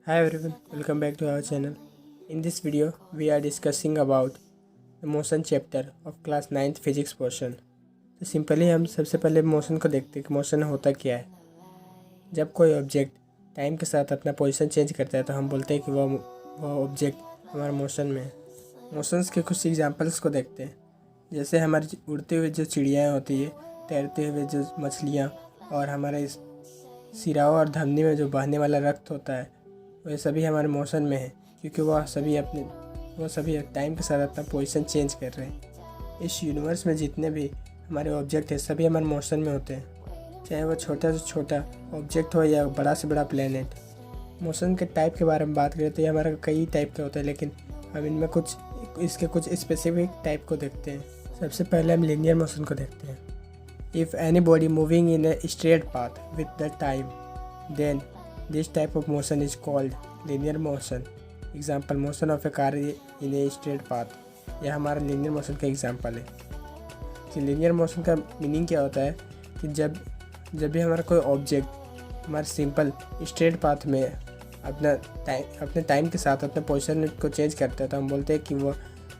Hi everyone, welcome back to our channel. In this video, we are discussing about the motion chapter of class 9th physics portion. तो simply हम सबसे पहले motion को देखते हैं कि मोशन होता क्या है। जब कोई ऑब्जेक्ट टाइम के साथ अपना पोजीशन चेंज करता है तो हम बोलते हैं कि वो ऑब्जेक्ट हमारा मोशन में है। मोशंस के कुछ एग्जांपल्स को देखते हैं, जैसे हमारी उड़ते हुए जो चिड़ियाँ होती है, तैरते हुए जो मछलियाँ, और हमारे सिराओं और धमनी में जो बहने वाला रक्त होता है, वे सभी हमारे मोशन में है, क्योंकि वह सभी टाइम के साथ अपना पोजीशन चेंज कर रहे हैं। इस यूनिवर्स में जितने भी हमारे ऑब्जेक्ट हैं सभी हमारे मोशन में होते हैं, चाहे वो छोटा से छोटा ऑब्जेक्ट हो या बड़ा से बड़ा प्लेनेट। मोशन के टाइप के बारे में बात करें तो ये हमारा कई टाइप का होता है, लेकिन हम इनमें इसके कुछ स्पेसिफिक टाइप को देखते हैं। सबसे पहले हम लीनियर मोशन को देखते हैं। If anybody moving in a straight path with the time, then this type of motion is called linear motion. Example, motion of a car in a straight path. यह हमारा linear motion का example है। कि linear motion का meaning क्या होता है कि जब भी हमारा कोई ऑब्जेक्ट हमारे सिंपल स्ट्रेट पाथ में अपने टाइम के साथ अपने पोजीशन को चेंज करता है तो हम बोलते हैं कि वो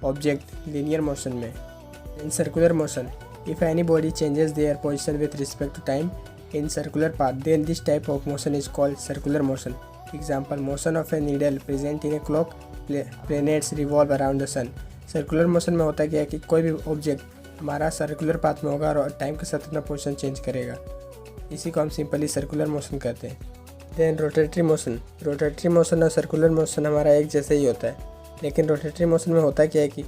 ऑब्जेक्ट linear motion में। In circular motion, if any body changes their position with respect to time in circular path, then this type of motion is called circular motion. Example, motion of a needle present in a clock, planets revolve around the sun. Circular motion में होता क्या है कि कोई भी object हमारा circular path में होगा और टाइम के साथ अपना पोजीशन चेंज करेगा। इसी को हम सिंपली सर्कुलर मोशन कहते हैं। देन रोटेटरी मोशन और सर्कुलर मोशन हमारा एक जैसे ही होता है, लेकिन रोटेटरी मोशन में होता क्या है कि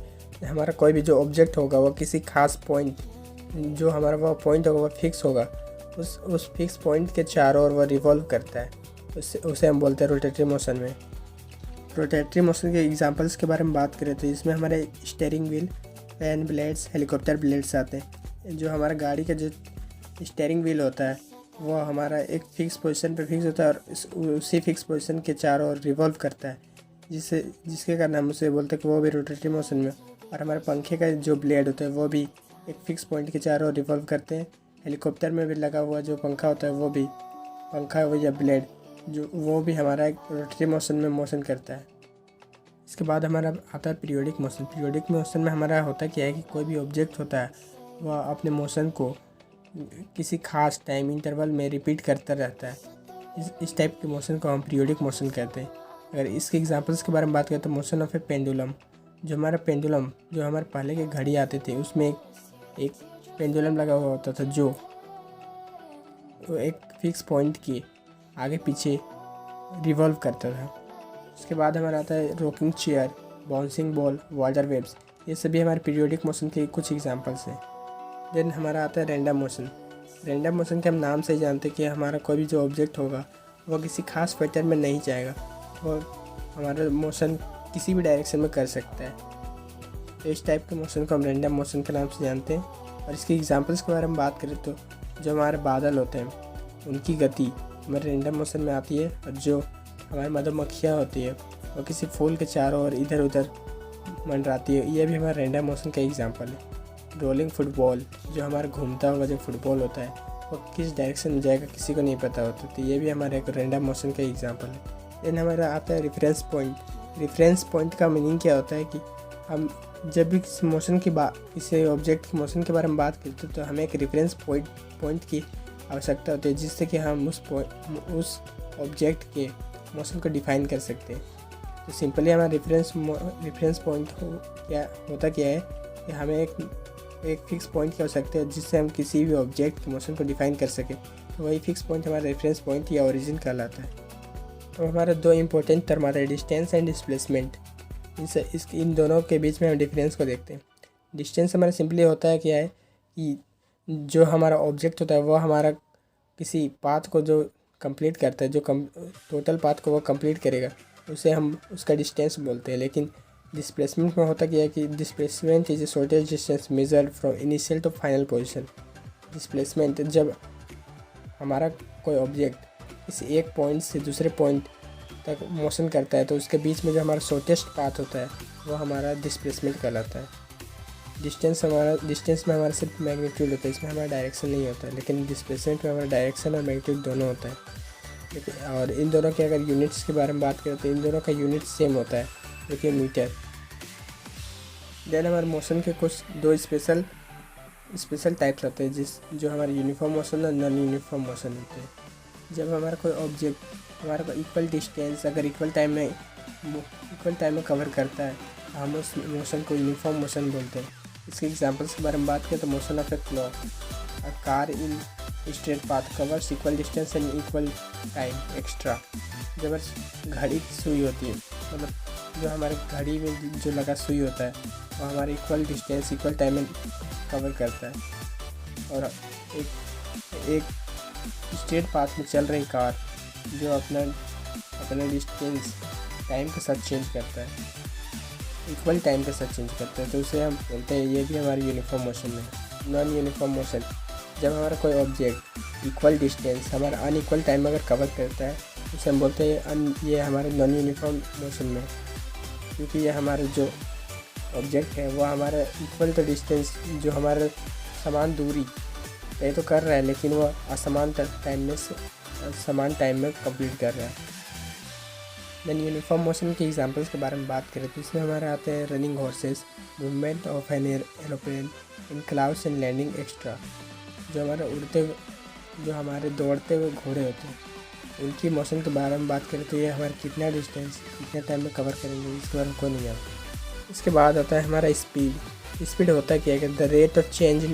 हमारा कोई भी जो ऑब्जेक्ट होगा वो किसी खास पॉइंट, जो हमारा वो पॉइंट होगा वो फिक्स होगा, उस फिक्स पॉइंट के चारों ओर वो रिवॉल्व करता है, उसे हम बोलते हैं रोटेटरी मोशन में। रोटेटरी मोशन के एग्जांपल्स के बारे में बात करें तो इसमें हमारे steering wheel, fan blades, helicopter blades आते हैं। जो हमारा गाड़ी का जो स्टीयरिंग व्हील होता है वो हमारा एक फ़िक्स पोजीशन पे फिक्स होता है और उसी फिक्स पोजीशन के चारों ओर रिवॉल्व करता है, जिसके कारण हम उसे बोलते हैं कि वो भी रोटेटरी मोशन में। और हमारे पंखे का जो ब्लेड होता है वो भी एक फ़िक्स पॉइंट के चारों ओर रिवॉल्व करते हैं। हेलीकॉप्टर में भी लगा हुआ जो पंखा होता है वो भी पंखा हो या ब्लेड वो भी हमारा एक रोटरी मोशन में मोशन करता है। इसके बाद हमारा आता है पीरियोडिक मोशन। पीरियोडिक मोशन में हमारा होता क्या है कि कोई भी ऑब्जेक्ट होता है वह अपने मोशन को किसी खास टाइम इंटरवल में रिपीट करता रहता है। इस टाइप के मोशन को हम पीरियोडिक मोशन कहते हैं। अगर इसके एग्जांपल्स के बारे में बात करें तो मोशन ऑफ ए पेंडुलम, जो हमारे पहले के घड़ी आते थे उसमें एक पेंडुलम लगा हुआ होता था जो एक फिक्स पॉइंट के आगे पीछे रिवॉल्व करता था। उसके बाद हमारा आता है rocking chair, bouncing ball, water waves. ये सभी हमारे पीरियोडिक मोशन के कुछ एग्जांपल्स हैं। देन हमारा आता है रैंडम मोशन। रैंडम मोशन के हम नाम से ही जानते हैं कि हमारा कोई भी जो ऑब्जेक्ट होगा वो किसी खास पैटर्न में नहीं जाएगा, वो हमारा मोशन किसी भी डायरेक्शन में कर सकता है। तो इस टाइप के मोशन को हम रैंडम मोशन के नाम से जानते हैं। और इसके एग्जांपल्स के बारे में बात करें तो जो हमारे बादल होते हैं उनकी गति हमारे रैंडम मोशन में आती है, और जो हमारी मधुमक्खियाँ होती है वो किसी फूल के चारों ओर इधर उधर मंडराती है, ये भी हमारे रैंडम मोशन का एग्जांपल है। रोलिंग फुटबॉल, जो हमारा घूमता हुआ जो फुटबॉल होता है वो किस डायरेक्शन में जाएगा किसी को नहीं पता होता, तो ये भी हमारे एक रैंडम मोशन का एग्जाम्पल है। देन हमारा आता है रेफरेंस पॉइंट। रेफरेंस पॉइंट का मीनिंग क्या होता है कि हम जब भी किसी ऑब्जेक्ट के मोशन के बारे में बात करते हैं तो हमें एक रेफरेंस पॉइंट की आवश्यकता होती है, जिससे कि हम उस ऑब्जेक्ट के मोशन को डिफाइन कर सकते हैं। तो सिंपली हमारा रेफरेंस पॉइंट क्या है कि हमें एक फिक्स पॉइंट की आवश्यकता है जिससे हम किसी भी ऑब्जेक्ट के मोशन को डिफाइन कर सकें, तो वही फिक्स पॉइंट हमारा रेफरेंस पॉइंट या ओरिजिन कहलाता है। तो हमारा दो इंपॉर्टेंट टर्म आता है, डिस्टेंस एंड डिस्प्लेसमेंट। इन दोनों के बीच में हम डिफरेंस को देखते हैं। डिस्टेंस हमारा सिंपली होता है क्या है कि जो हमारा ऑब्जेक्ट होता है वो हमारा किसी पाथ को जो कंप्लीट करता है, जो टोटल पाथ को वो कंप्लीट करेगा, उसे हम उसका डिस्टेंस बोलते हैं। लेकिन डिस्प्लेसमेंट में होता क्या है कि displacement is a shortest distance measured from initial to final position. Displacement जब हमारा कोई ऑब्जेक्ट इस एक पॉइंट से दूसरे पॉइंट तक मोशन करता है तो उसके बीच में जो हमारा शॉर्टेस्ट पाथ होता है वो हमारा डिस्प्लेसमेंट कहलाता है। डिस्टेंस में हमारा सिर्फ मैग्नीट्यूड होता है, इसमें हमारा डायरेक्शन नहीं होता है, लेकिन डिस्प्लेसमेंट में हमारा डायरेक्शन और मैग्नीट्यूड दोनों होता है। और इन दोनों के अगर यूनिट्स के बारे में बात करें तो इन दोनों का यूनिट सेम होता है, जो कि मीटर। देन हमारे मोशन के कुछ दो स्पेशल टाइप्स होते हैं जो हमारे यूनिफॉर्म मोशन और नॉन यूनिफॉर्म मोशन होते हैं। जब हमारा कोई ऑब्जेक्ट हमारे को इक्वल डिस्टेंस अगर इक्वल टाइम में कवर करता है तो हम उस मोशन को यूनिफॉर्म मोशन बोलते हैं। इसके एग्जांपल्स के बारे में बात करें तो motion of a clock, a car in straight path covers equal distance and equal time extra. जब घड़ी की सुई होती है, मतलब जो हमारे घड़ी में जो लगा सुई होता है वो हमारे इक्वल डिस्टेंस इक्वल टाइम में कवर करता है। और एक स्ट्रेट पाथ में चल रही कार जो अपना डिस्टेंस टाइम के साथ चेंज करता है, इक्वल टाइम के साथ चेंज करता है, तो उसे हम बोलते हैं ये भी हमारी यूनिफॉर्म मोशन में है। नॉन यूनिफॉर्म मोशन, जब हमारा कोई ऑब्जेक्ट इक्वल डिस्टेंस हमारा अनइक्वल टाइम अगर कवर करता है उसे हम बोलते हैं ये हमारे नॉन यूनिफॉर्म मोशन में, क्योंकि ये हमारा जो ऑब्जेक्ट है वो हमारा इक्वल तो डिस्टेंस जो हमारे समान दूरी तय तो कर रहा है, लेकिन वो समान टाइम में कंप्लीट कर रहा है। देन यूनिफॉर्म मोशन के एग्जांपल्स के बारे में बात करें तो इसमें हमारे आते हैं running horses, movement of an aeroplane in clouds and landing extra. जो हमारे दौड़ते हुए घोड़े होते हैं उनकी मोशन के बारे में बात करें तो ये हमारे कितना डिस्टेंस कितने टाइम में कवर करेंगे इसके बारे में कोई नहीं आता। इसके बाद आता है हमारा स्पीड होता है कि अगर the rate of change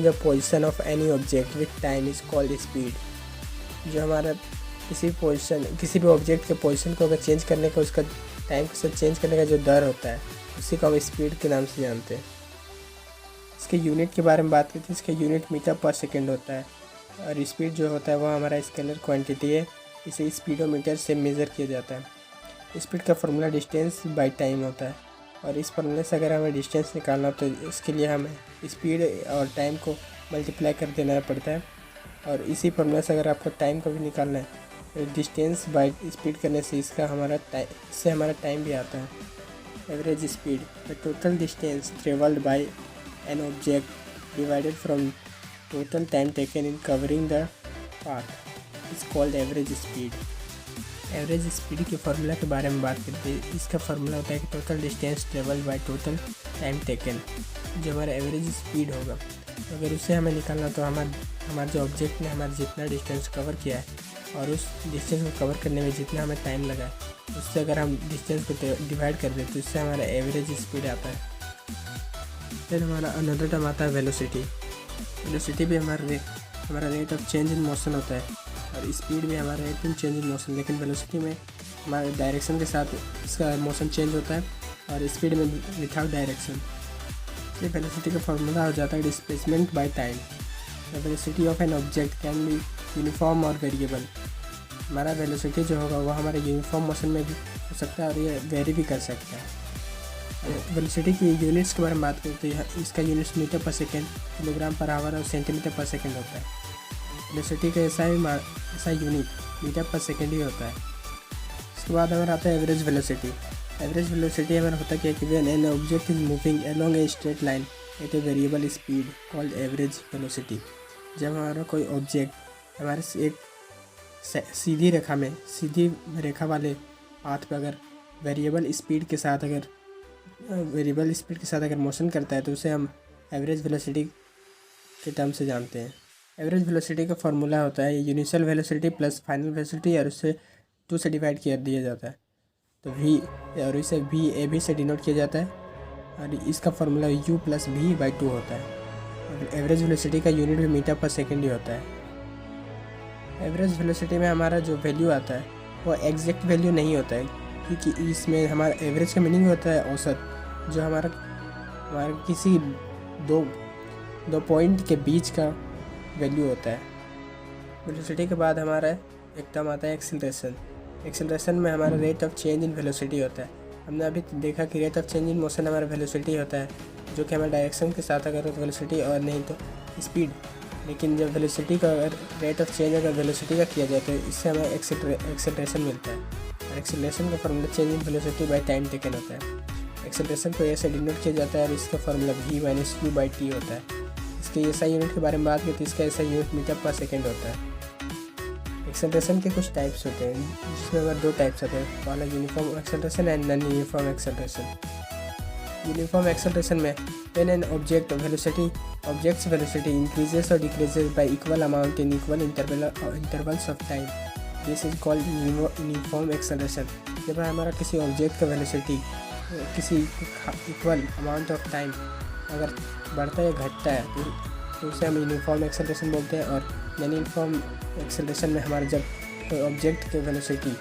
of position of any object with time is called speed. जो हमारा किसी भी ऑब्जेक्ट के पोजीशन को अगर चेंज करने का उसका टाइम के साथ चेंज करने का जो दर होता है उसी को हम स्पीड के नाम से जानते हैं। इसके यूनिट के बारे में बात करते हैं, इसका यूनिट मीटर पर सेकेंड होता है। और स्पीड जो होता है वो हमारा स्केलर क्वांटिटी है, इसे स्पीडोमीटर से मेज़र किया जाता है। स्पीड का फॉर्मूला डिस्टेंस बाय टाइम होता है, और इस फॉर्मूले से अगर हमें डिस्टेंस निकालना हो तो इसके लिए हमें स्पीड और टाइम को मल्टीप्लाई कर देना पड़ता है। और इसी फॉर्मूले से अगर आपको टाइम को भी निकालना है तो डिस्टेंस बाय स्पीड करने से इससे हमारा टाइम भी आता है। Average speed, the total distance travelled by an object divided from total time taken in covering the path is called average speed. Average speed के फार्मूला के बारे में बात करते हैं। इसका फार्मूला होता है कि total distance travel by total time taken. जो हमारा एवरेज स्पीड होगा तो अगर उसे हमें निकालना तो हमारा जो ऑब्जेक्ट ने हमारा जितना डिस्टेंस कवर किया है और उस डिस्टेंस को कवर करने में जितना हमें टाइम लगा है उससे अगर हम डिस्टेंस को डिवाइड कर दें तो इससे हमारा एवरेज स्पीड आता है। फिर हमारा अनदर टर्म आता है वेलोसिटी। वेलोसिटी भी हमारा rate of change in motion होता है, और स्पीड भी हमारा rate in change in motion, लेकिन वेलोसिटी में हमारे डायरेक्शन के साथ इसका मोशन चेंज होता है और स्पीड में विदाउट डायरेक्शन। ये वेलोसिटी का फॉर्मूला हो जाता है displacement by time. The velocity of an object can be uniform और वेरिएबल। हमारा वेलोसिटी जो होगा वो हमारे यूनिफॉर्म मोशन में भी हो सकता है और ये वेरी भी कर सकता है। वेलोसिटी की यूनिट्स के बारे में बात करते हैं तो इसका यूनिट्स मीटर पर सेकेंड, किलोग्राम पर आवर और सेंटीमीटर पर सेकेंड होता है। वेलोसिटी का ऐसा यूनिट मीटर पर सेकेंड ही होता है। इसके बाद हमारा आता है एवरेज वेलोसिटी। एवरेज वेलोसिटी हमारा होता है कि when an object is moving along a straight line at a variable speed called average velocity. जब हमारा कोई ऑब्जेक्ट हमारे से एक सीधी रेखा वाले पाथ पर अगर वेरिएबल स्पीड के साथ अगर मोशन करता है तो उसे हम एवरेज वेलोसिटी के टर्म से जानते हैं। एवरेज वेलोसिटी का फॉर्मूला होता है initial velocity plus final velocity, और उससे 2 से डिवाइड कर दिया जाता है तो v, और इसे VAB से डिनोट किया जाता है, और इसका फॉर्मूला U प्लस V/2 होता है। और एवरेज वेलोसिटी का यूनिट भी मीटर पर सेकेंड ही होता है। एवरेज वेलोसिटी में हमारा जो वैल्यू आता है वो एग्जैक्ट वैल्यू नहीं होता है, क्योंकि इसमें हमारा एवरेज का मीनिंग होता है औसत, जो हमारा किसी दो पॉइंट के बीच का वैल्यू होता है। वेलोसिटी के बाद हमारा एक टर्म आता है एक्सीलरेशन। एक्सीलरेशन में हमारा rate of change in velocity होता है। हमने अभी देखा कि rate of change in motion हमारा वेलोसिटी होता है, जो कि हमारे डायरेक्शन के साथ अगर वेलोसिटी और नहीं तो स्पीड। लेकिन जब वेलोसिटी का अगर रेट ऑफ चेंज अगर वेलोसिटी का किया जाए तो इससे हमें एक्सेलरेशन मिलता है। और एक्सेलरेशन का formula change in velocity by time taken होता है। एक्सेलरेशन को ऐसे डिनोट किया जाता है और इसका फॉर्मूला V-U/T होता है। इसके ऐसा यूनिट के बारे में बात करते हैं, इसका ऐसा यूनिट मीटर पर सेकेंड होता है। एक्सेलरेशन के कुछ टाइप्स होते हैं, जिसमें अगर 2 टाइप्स होते हैं, पहला uniform acceleration and non uniform acceleration. Uniform acceleration में when an object's velocity increases और decreases by equal amount in equal intervals of time, this is called uniform acceleration. जब हमारा किसी ऑब्जेक्ट का वेलोसिटी किसी इक्वल अमाउंट ऑफ टाइम अगर बढ़ता है घटता है तो उसे हम यूनिफॉर्म एक्सेलरेशन बोलते हैं। और नॉन यूनिफॉर्म एक्सेलरेशन में हमारा जब कोई ऑब्जेक्ट के वेलोसिटी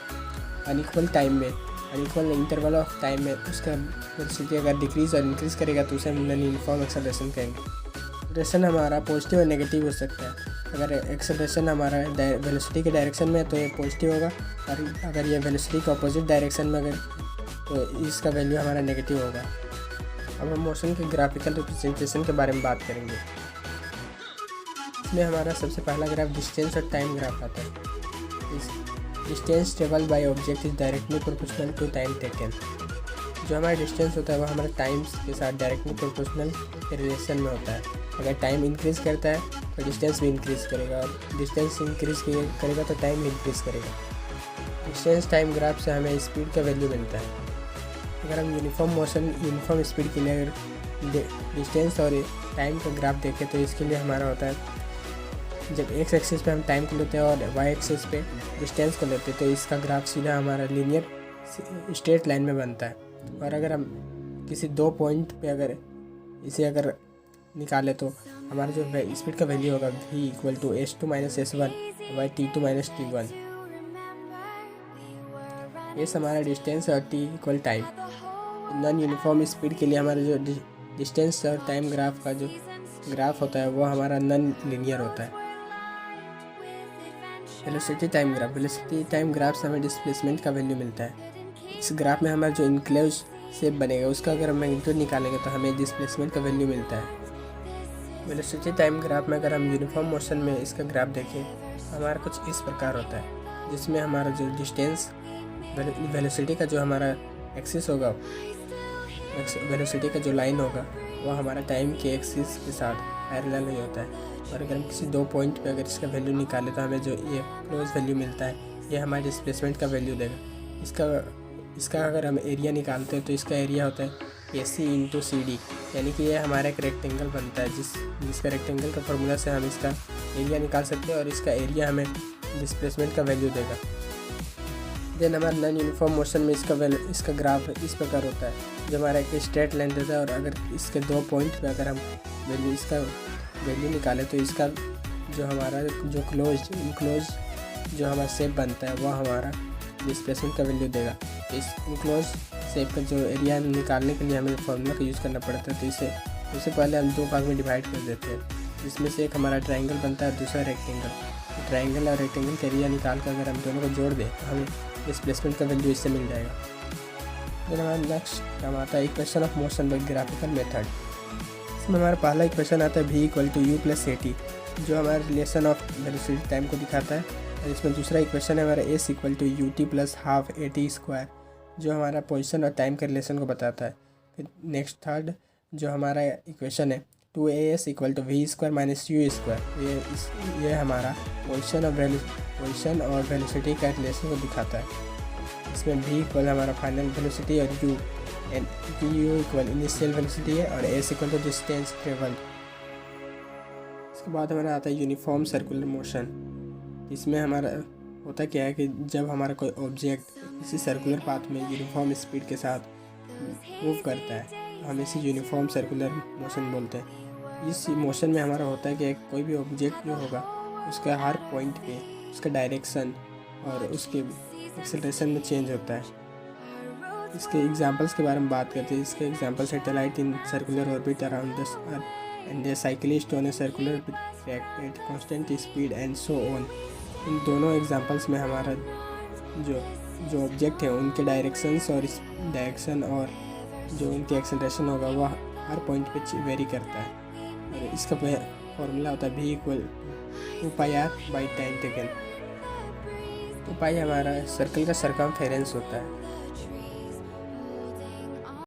अनइक्वल टाइम में अनइक्वल इंटरवल ऑफ टाइम में उसका वेलोसिटी अगर डिक्रीज और इंक्रीज़ करेगा तो उसे हम नॉन यूनिफॉर्म एक्सेलरेशन कहेंगे। एक्सेलरेशन हमारा पॉजिटिव और नेगेटिव हो सकता है। अगर एक्सेलरेशन हमारा वेलोसिटी के डायरेक्शन में है तो ये पॉजिटिव होगा, और अगर ये वेलोसिटी के अपोजिट डायरेक्शन में अगर तो इसका वैल्यू हमारा नेगेटिव होगा। अब हम मोशन के ग्राफिकल रिप्रेजेंटेशन के बारे में बात करेंगे। इसमें हमारा सबसे पहला ग्राफ डिस्टेंस और टाइम ग्राफ आता है। Distance travel by object is directly proportional to time taken. जो हमारा डिस्टेंस होता है वो हमारे टाइम्स के साथ डायरेक्टली प्रोपोर्शनल रिलेशन में होता है। अगर टाइम इंक्रीज़ करता है तो डिस्टेंस भी इंक्रीज़ करेगा, और डिस्टेंस इंक्रीज़ करेगा तो टाइम भी इंक्रीज़ करेगा। डिस्टेंस टाइम ग्राफ से हमें स्पीड का वैल्यू मिलता है। अगर हम यूनिफॉर्म स्पीड के लिए अगर डिस्टेंस और टाइम का ग्राफ देखें तो इसके लिए हमारा होता है, जब एक्स एक्सिस पे हम टाइम को लेते हैं और वाई एक्सिस पे डिस्टेंस को लेते हैं तो इसका ग्राफ सीधा हमारा लीनियर स्ट्रेट लाइन में बनता है। और अगर हम किसी 2 पॉइंट पे अगर इसे अगर निकालें तो हमारा जो स्पीड का वैल्यू होगा v equal to s2 - s1 by t2 - t1। S हमारा डिस्टेंस और T equal time. Non uniform speed के लिए हमारा जो डिस्टेंस और टाइम ग्राफ का जो ग्राफ होता है वो हमारा नॉन लीनियर होता है। वेलोसिटी टाइम ग्राफ से हमें डिस्प्लेसमेंट का वैल्यू मिलता है। इस ग्राफ में हमारा जो इनक्लोज शेप बनेगा उसका अगर हम मैग्नीट्यूड निकालेंगे तो हमें डिस्प्लेसमेंट का वैल्यू मिलता है। वेलोसिटी टाइम ग्राफ में अगर हम यूनिफॉर्म मोशन में इसका ग्राफ देखें हमारा कुछ इस प्रकार होता है, जिसमें हमारा जो डिस्टेंस वेलोसिटी का जो हमारा एक्सिस होगा, वेलोसिटी का जो लाइन होगा वो हमारा टाइम के एक्सिस के साथ पैरेलल ही होता है। और अगर हम किसी 2 पॉइंट पे अगर इसका वैल्यू निकालें तो हमें जो ये क्लोज वैल्यू मिलता है ये हमारे डिस्प्लेसमेंट का वैल्यू देगा। इसका अगर हम एरिया निकालते हैं तो इसका एरिया होता है AC × CD, यानी कि ये हमारा एक रेक्टेंगल बनता है जिसका रेक्टेंगल का फार्मूला से हम इसका एरिया निकाल सकते हैं, और इसका एरिया हमें डिस्प्लेसमेंट का वैल्यू देगा। देन हमारा नॉन यूनिफॉर्म मोशन में इसका ग्राफ इस प्रकार होता है, जो हमारा एक स्ट्रेट लाइन देता है, और अगर इसके 2 पॉइंट पे अगर हम इसका वैल्यू निकालें तो इसका जो हमारा जो इनक्लोज जो हमारा शेप बनता है वो हमारा डिस्प्लेसमेंट का वैल्यू देगा। इस इनक्लोज शेप का जो एरिया निकालने के लिए हमें फार्मूला का यूज़ करना पड़ता है, तो इससे पहले हम 2 भाग में डिवाइड कर देते हैं, जिसमें से एक हमारा ट्रायंगल बनता है, दूसरा रेक्टेंगल। तो ट्रायंगल और रेक्टेंगल का एरिया निकाल कर अगर हम दोनों को जोड़ दें तो हमें डिस्प्लेसमेंट का वैल्यू इससे मिल जाएगा। फिर हमारा नेक्स्ट काम आता है equation of motion by graphical method. इसमें हमारा पहला इक्वेशन आता है v equal to u + at, जो हमारा रिलेशन ऑफ वेलोसिटी टाइम को दिखाता है। और इसमें दूसरा इक्वेशन है हमारा s equal to ut + ½ at², जो हमारा पोजीशन और टाइम के रिलेशन को बताता है। फिर नेक्स्ट थर्ड जो हमारा इक्वेशन है 2as equal to v² - u², ये हमारा पोजीशन और वेलोसिटी का रिलेशन को दिखाता है। इसमें v इक्वल हमारा फाइनल वेलोसिटी और u इक्वल इनिशियल वेलोसिटी है, और s equal to distance travel. इसके बाद हमारा आता है यूनिफॉर्म सर्कुलर मोशन। इसमें हमारा होता क्या है कि जब हमारा कोई ऑब्जेक्ट किसी सर्कुलर पाथ में यूनिफॉर्म स्पीड के साथ मूव करता है तो हम इसे यूनिफॉर्म सर्कुलर मोशन बोलते हैं। इस मोशन में हमारा होता है कि कोई भी ऑब्जेक्ट जो होगा उसका हर पॉइंट पे उसका डायरेक्शन और उसके एक्सेलरेशन में चेंज होता है। इसके एग्जांपल्स के बारे में बात करते हैं। इसके example satellite in circular orbit around the earth and the cyclist on a circular track at constant speed and so on. इन दोनों एग्जांपल्स में हमारा जो ऑब्जेक्ट है उनके डायरेक्शंस और डायरेक्शन और जो उनके एक्सेलरेशन होगा वह हर पॉइंट पे वेरी करता है। और इसका फॉर्मूला होता है v इक्वल 2πr/टाइम टेकन। 2π हमारा सर्कल का सरकमफेरेंस होता है।